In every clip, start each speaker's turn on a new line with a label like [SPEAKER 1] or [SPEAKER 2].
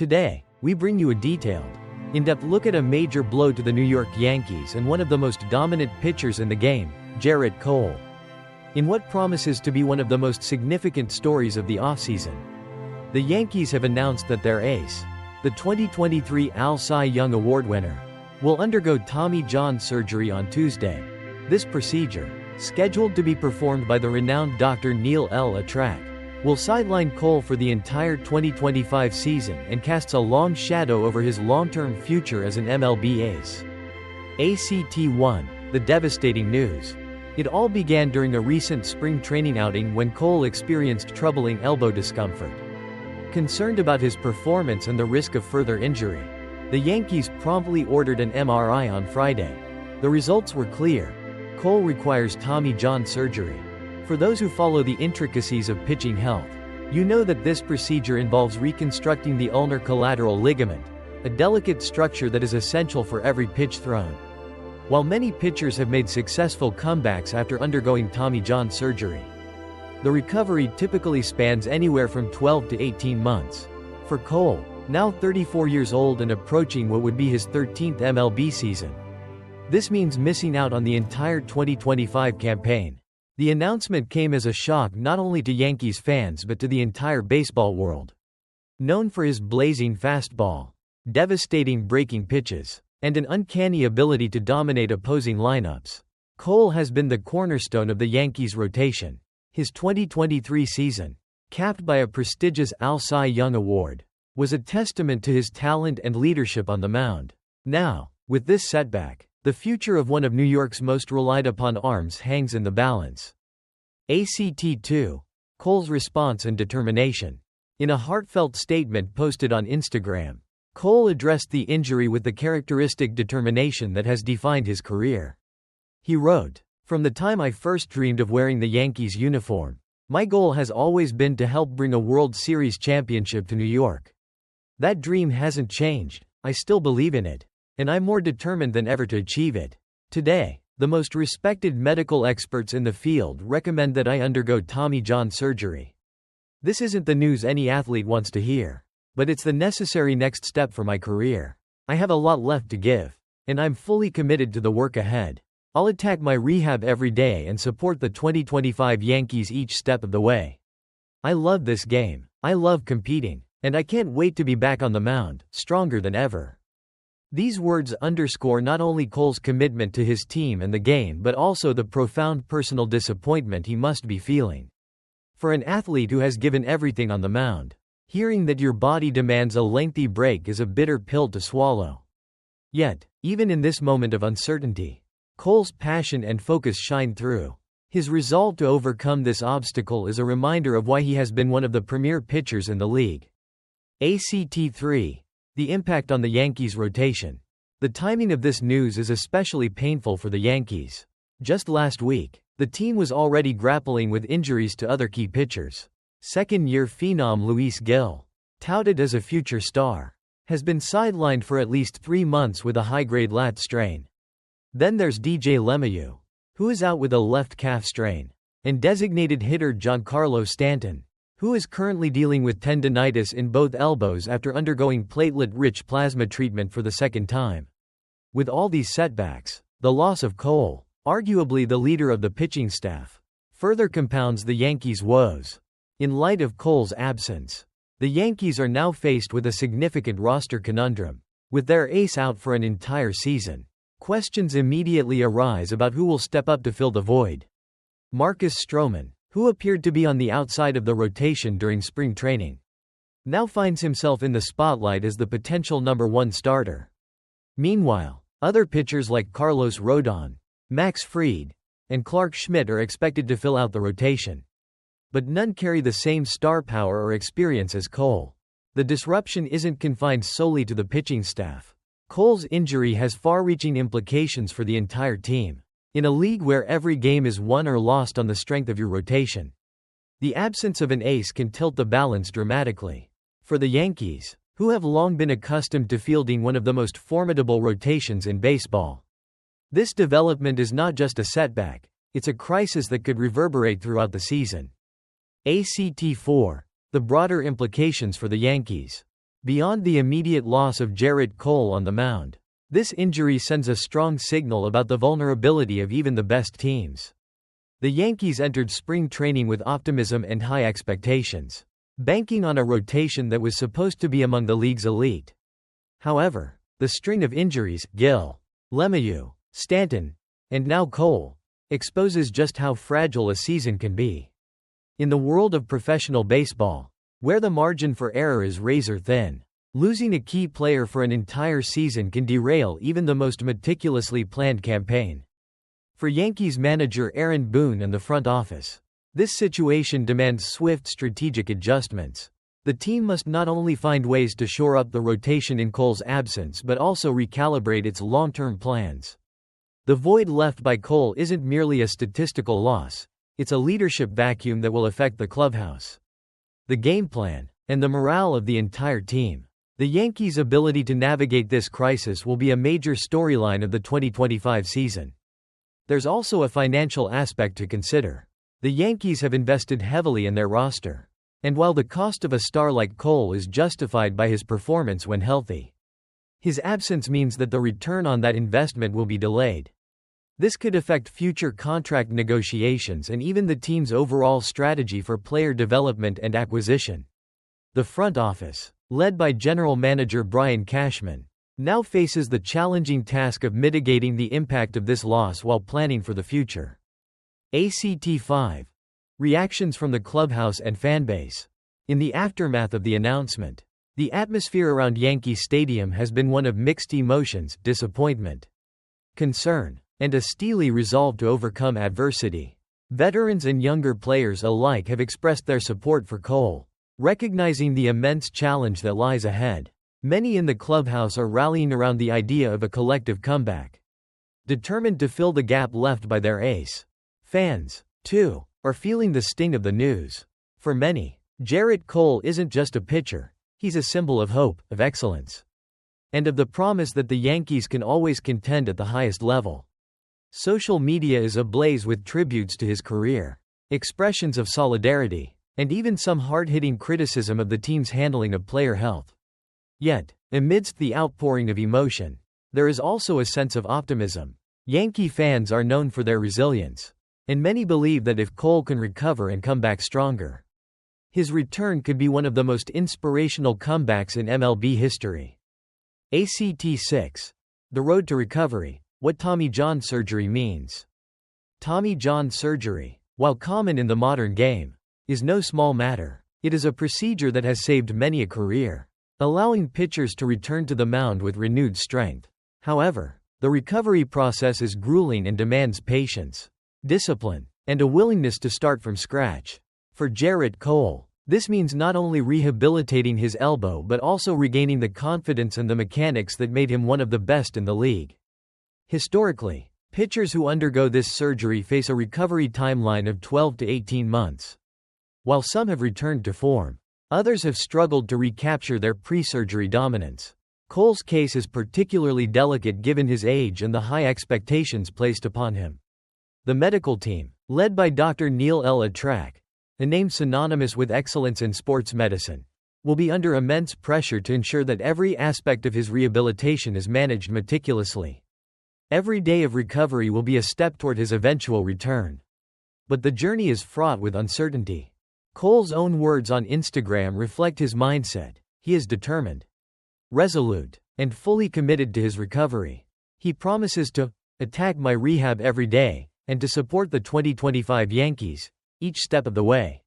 [SPEAKER 1] Today, we bring you a detailed, in-depth look at a major blow to the New York Yankees and one of the most dominant pitchers in the game, Gerrit Cole. In what promises to be one of the most significant stories of the offseason, the Yankees have announced that their ace, the 2023 Cy Young Award winner, will undergo Tommy John surgery on Tuesday. This procedure, scheduled to be performed by the renowned Dr. Neil L. Attrack, will sideline Cole for the entire 2025 season and casts a long shadow over his long-term future as an MLB ace. ACT1, the devastating news. It all began during a recent spring training outing when Cole experienced troubling elbow discomfort. Concerned about his performance and the risk of further injury, the Yankees promptly ordered an MRI on Friday. The results were clear. Cole requires Tommy John surgery. For those who follow the intricacies of pitching health, you know that this procedure involves reconstructing the ulnar collateral ligament, a delicate structure that is essential for every pitch thrown. While many pitchers have made successful comebacks after undergoing Tommy John surgery, the recovery typically spans anywhere from 12 to 18 months. For Cole, now 34 years old and approaching what would be his 13th MLB season, this means missing out on the entire 2025 campaign. The announcement came as a shock not only to Yankees fans but to the entire baseball world. Known for his blazing fastball, devastating breaking pitches, and an uncanny ability to dominate opposing lineups, Cole has been the cornerstone of the Yankees' rotation. His 2023 season, capped by a prestigious Cy Young Award, was a testament to his talent and leadership on the mound. Now, with this setback, the future of one of New York's most relied-upon arms hangs in the balance. ACT2, Cole's response and determination. In a heartfelt statement posted on Instagram, Cole addressed the injury with the characteristic determination that has defined his career. He wrote, "From the time I first dreamed of wearing the Yankees uniform, my goal has always been to help bring a World Series championship to New York. That dream hasn't changed, I still believe in it. And I'm more determined than ever to achieve it. Today, the most respected medical experts in the field recommend that I undergo Tommy John surgery. This isn't the news any athlete wants to hear, but it's the necessary next step for my career. I have a lot left to give, and I'm fully committed to the work ahead. I'll attack my rehab every day and support the 2025 Yankees each step of the way. I love this game, I love competing, and I can't wait to be back on the mound, stronger than ever." These words underscore not only Cole's commitment to his team and the game but also the profound personal disappointment he must be feeling. For an athlete who has given everything on the mound, hearing that your body demands a lengthy break is a bitter pill to swallow. Yet, even in this moment of uncertainty, Cole's passion and focus shine through. His resolve to overcome this obstacle is a reminder of why he has been one of the premier pitchers in the league. ACT3, the impact on the Yankees' rotation. The timing of this news is especially painful for the Yankees. Just last week, the team was already grappling with injuries to other key pitchers. Second-year phenom Luis Gil, touted as a future star, has been sidelined for at least 3 months with a high-grade lat strain. Then there's DJ LeMahieu, who is out with a left calf strain, and designated hitter Giancarlo Stanton, who is currently dealing with tendinitis in both elbows after undergoing platelet-rich plasma treatment for the second time. With all these setbacks, the loss of Cole, arguably the leader of the pitching staff, further compounds the Yankees' woes. In light of Cole's absence, the Yankees are now faced with a significant roster conundrum. With their ace out for an entire season, questions immediately arise about who will step up to fill the void. Marcus Stroman, who appeared to be on the outside of the rotation during spring training, now finds himself in the spotlight as the potential number 1 starter. Meanwhile, other pitchers like Carlos Rodon, Max Fried, and Clark Schmidt are expected to fill out the rotation. But none carry the same star power or experience as Cole. The disruption isn't confined solely to the pitching staff. Cole's injury has far-reaching implications for the entire team. In a league where every game is won or lost on the strength of your rotation, the absence of an ace can tilt the balance dramatically. For the Yankees, who have long been accustomed to fielding one of the most formidable rotations in baseball, this development is not just a setback, it's a crisis that could reverberate throughout the season. ACT4, the broader implications for the Yankees. Beyond the immediate loss of Gerrit Cole on the mound, this injury sends a strong signal about the vulnerability of even the best teams. The Yankees entered spring training with optimism and high expectations, banking on a rotation that was supposed to be among the league's elite. However, the string of injuries, Gill, LeMahieu, Stanton, and now Cole, exposes just how fragile a season can be. In the world of professional baseball, where the margin for error is razor thin, losing a key player for an entire season can derail even the most meticulously planned campaign. For Yankees manager Aaron Boone and the front office, this situation demands swift strategic adjustments. The team must not only find ways to shore up the rotation in Cole's absence but also recalibrate its long-term plans. The void left by Cole isn't merely a statistical loss, it's a leadership vacuum that will affect the clubhouse, the game plan, and the morale of the entire team. The Yankees' ability to navigate this crisis will be a major storyline of the 2025 season. There's also a financial aspect to consider. The Yankees have invested heavily in their roster, and while the cost of a star like Cole is justified by his performance when healthy, his absence means that the return on that investment will be delayed. This could affect future contract negotiations and even the team's overall strategy for player development and acquisition. The front office, led by General Manager Brian Cashman, now faces the challenging task of mitigating the impact of this loss while planning for the future. ACT 5. Reactions from the clubhouse and fanbase. In the aftermath of the announcement, the atmosphere around Yankee Stadium has been one of mixed emotions, disappointment, concern, and a steely resolve to overcome adversity. Veterans and younger players alike have expressed their support for Cole, recognizing the immense challenge that lies ahead. Many in the clubhouse are rallying around the idea of a collective comeback, determined to fill the gap left by their ace. Fans, too, are feeling the sting of the news. For many, Gerrit Cole isn't just a pitcher, he's a symbol of hope, of excellence, and of the promise that the Yankees can always contend at the highest level. Social media is ablaze with tributes to his career, expressions of solidarity, and even some hard-hitting criticism of the team's handling of player health. Yet, amidst the outpouring of emotion, there is also a sense of optimism. Yankee fans are known for their resilience, and many believe that if Cole can recover and come back stronger, his return could be one of the most inspirational comebacks in MLB history. ACT 6. The road to recovery. What Tommy John surgery means. Tommy John surgery, while common in the modern game, is no small matter. It is a procedure that has saved many a career, allowing pitchers to return to the mound with renewed strength. However, the recovery process is grueling and demands patience, discipline, and a willingness to start from scratch. For Gerrit Cole, this means not only rehabilitating his elbow but also regaining the confidence and the mechanics that made him one of the best in the league. Historically, pitchers who undergo this surgery face a recovery timeline of 12 to 18 months. While some have returned to form, others have struggled to recapture their pre-surgery dominance. Cole's case is particularly delicate given his age and the high expectations placed upon him. The medical team, led by Dr. Neil L. Attrack, a name synonymous with excellence in sports medicine, will be under immense pressure to ensure that every aspect of his rehabilitation is managed meticulously. Every day of recovery will be a step toward his eventual return. But the journey is fraught with uncertainty. Cole's own words on Instagram reflect his mindset. He is determined, resolute, and fully committed to his recovery. He promises to attack my rehab every day and to support the 2025 Yankees each step of the way.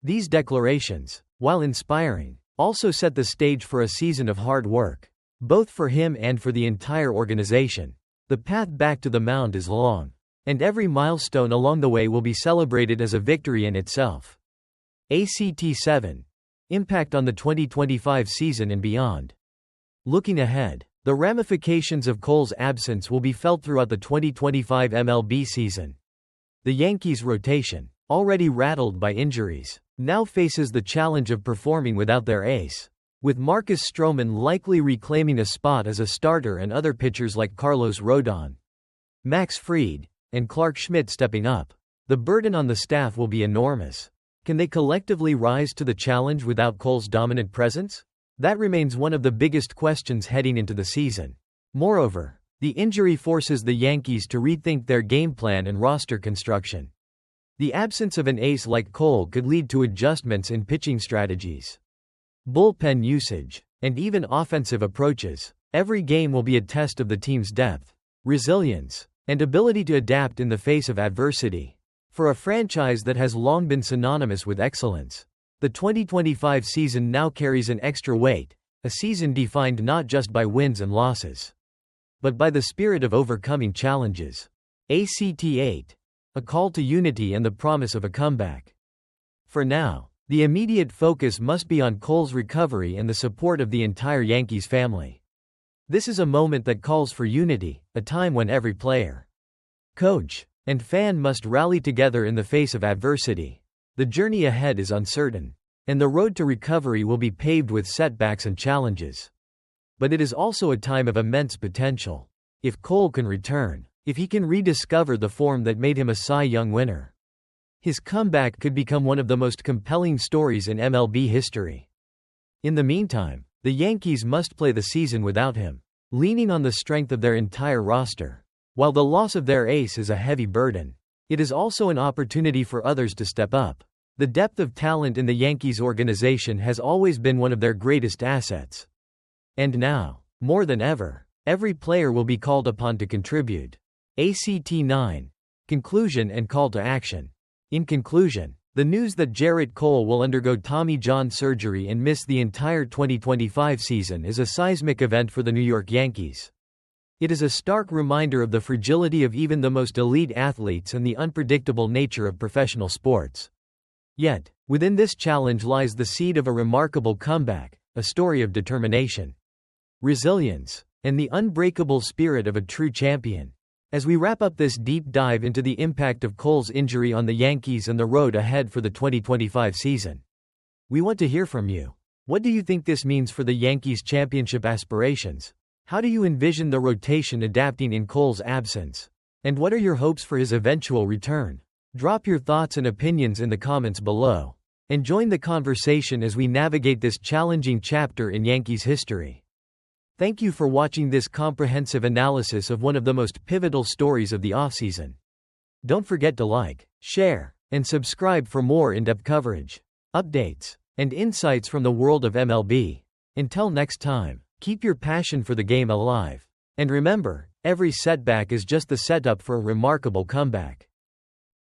[SPEAKER 1] These declarations, while inspiring, also set the stage for a season of hard work, both for him and for the entire organization. The path back to the mound is long, and every milestone along the way will be celebrated as a victory in itself. ACT 7. Impact on the 2025 season and beyond. Looking ahead, the ramifications of Cole's absence will be felt throughout the 2025 MLB season. The Yankees' rotation, already rattled by injuries, now faces the challenge of performing without their ace, with Marcus Stroman likely reclaiming a spot as a starter and other pitchers like Carlos Rodon, Max Fried, and Clark Schmidt stepping up. The burden on the staff will be enormous. Can they collectively rise to the challenge without Cole's dominant presence? That remains one of the biggest questions heading into the season. Moreover, the injury forces the Yankees to rethink their game plan and roster construction. The absence of an ace like Cole could lead to adjustments in pitching strategies, bullpen usage, and even offensive approaches. Every game will be a test of the team's depth, resilience, and ability to adapt in the face of adversity. For a franchise that has long been synonymous with excellence, the 2025 season now carries an extra weight, a season defined not just by wins and losses, but by the spirit of overcoming challenges. ACT 8. A call to unity and the promise of a comeback. For now, the immediate focus must be on Cole's recovery and the support of the entire Yankees family. This is a moment that calls for unity, a time when every player, coach, and fan must rally together in the face of adversity. The journey ahead is uncertain, and the road to recovery will be paved with setbacks and challenges. But it is also a time of immense potential. If Cole can return, if he can rediscover the form that made him a Cy Young winner, his comeback could become one of the most compelling stories in MLB history. In the meantime, the Yankees must play the season without him, leaning on the strength of their entire roster. While the loss of their ace is a heavy burden, it is also an opportunity for others to step up. The depth of talent in the Yankees organization has always been one of their greatest assets. And now, more than ever, every player will be called upon to contribute. ACT 9. Conclusion and call to action. In conclusion, the news that Gerrit Cole will undergo Tommy John surgery and miss the entire 2025 season is a seismic event for the New York Yankees. It is a stark reminder of the fragility of even the most elite athletes and the unpredictable nature of professional sports. Yet, within this challenge lies the seed of a remarkable comeback, a story of determination, resilience, and the unbreakable spirit of a true champion. As we wrap up this deep dive into the impact of Cole's injury on the Yankees and the road ahead for the 2025 season, we want to hear from you. What do you think this means for the Yankees' championship aspirations? How do you envision the rotation adapting in Cole's absence? And what are your hopes for his eventual return? Drop your thoughts and opinions in the comments below, and join the conversation as we navigate this challenging chapter in Yankees history. Thank you for watching this comprehensive analysis of one of the most pivotal stories of the offseason. Don't forget to like, share, and subscribe for more in-depth coverage, updates, and insights from the world of MLB. Until next time, keep your passion for the game alive. And remember, every setback is just the setup for a remarkable comeback.